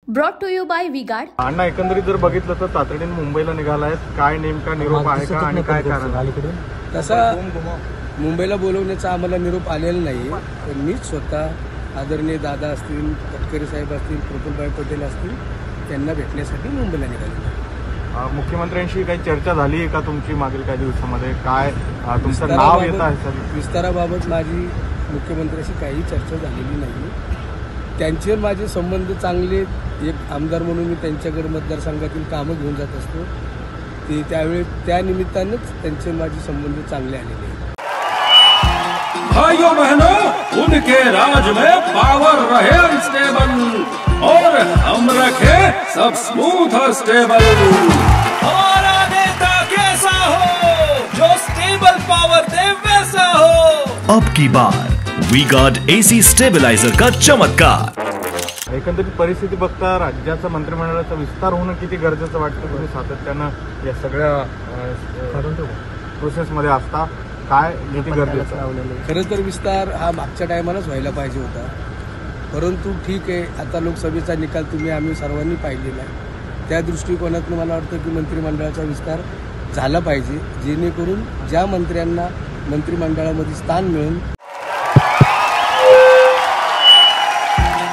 Brought to you by V-Guard. अण्णा, एकंदरीत जर बघितलं तर तातडीने मुंबईला निघालाय, काय नेमका निरोप आहे का आणि काय कारण आहे? तसा मुंबईला बोलवण्याचा आम्हाला निरोप आलेला नाही, पण मीच स्वतः आदरणीय दादा असतील, तटकरे साहेब असतील, प्रफुल्लभाई पटेल असतील, त्यांना भेटण्यासाठी मुंबईला निघाले. मुख्यमंत्र्यांशी काही चर्चा झाली आहे का तुमची मागील काही दिवसामध्ये? काय तुमचं नाव येत आहे सर? विस्ताराबाबत माझी मुख्यमंत्र्यांशी काही चर्चा झालेली नाही. त्यांचे माझे संबंध चांगले, एक आमदार म्हणून मी त्यांच्याकडे मतदारसंघातील कामं घेऊन जात असतो, ते त्यावेळी त्या निमित्तानेच त्यांचे माझे संबंध चांगले आलेले आहेत. भाइयों बहनों, उनके राज में पावर रहे अनस्टेबल और हम रखे सब स्मूथ और स्टेबल। हमारा नेता कैसा हो, जो स्टेबल पावर दे वैसा हो। अब की बार वी-गार्ड एसी स्टेबलाइजर का चमत्कार। एकंदरीत परिस्थिती बघता राज्याचा मंत्रिमंडळाचा विस्तार होणं किती गरजेचं वाटतं? तुम्ही सातत्यानं या सगळ्या प्रोसेसमध्ये असता, काय किती गरजेचं? खरं तर विस्तार हा मागच्या टायमालाच व्हायला पाहिजे होता, परंतु ठीक आहे, आता लोकसभेचा निकाल आम्ही सर्वांनी पाहिलेला आहे. त्या दृष्टिकोनातून मला वाटतं की मंत्रिमंडळाचा विस्तार झाला पाहिजे, जेणेकरून ज्या मंत्र्यांना मंत्रिमंडळामध्ये स्थान मिळून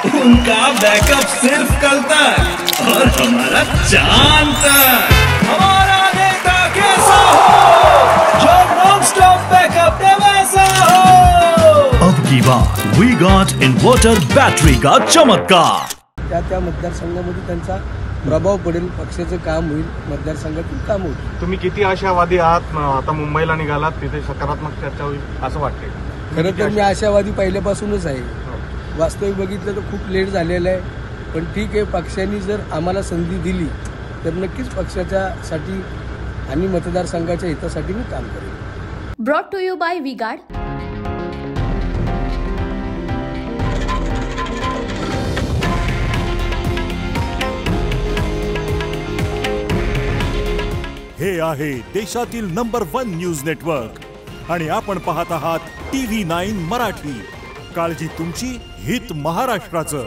उनका बैकअप सिर्फ कल तक और हमारा चांद तक। हमारा नेता कैसा हो, जो नॉन स्टॉप बैकअप दे वैसा हो। अब की बार वी-गार्ड इन्वर्टर बैटरी का चमत्कार। त्या मतदारसंघामध्ये त्यांचा प्रभाव पडेल, पक्षाचं काम होईल, मतदारसंघातील काम होईल. तुम्ही किती आशावादी आहात? आता मुंबईला निघालात, तिथे सकारात्मक चर्चा होईल असं वाटतंय? खरं तर मी आशावादी पहिल्यापासूनच आहे. वास्तविक बघितलं तर खूप लेट झालेलं आहे, पण ठीक आहे, पक्षाने जर आम्हाला संधी दिली तर नक्कीच पक्षाच्यासाठी आणि मतदारसंघाच्या हितासाठी मी काम करेन. Brought to you by V-Guard. हे आहे देशातील नंबर 1 न्यूज नेटवर्क आणि आपण पाहत आहात TV9 मराठी. काळजी तुमची, हित महाराष्ट्राचं.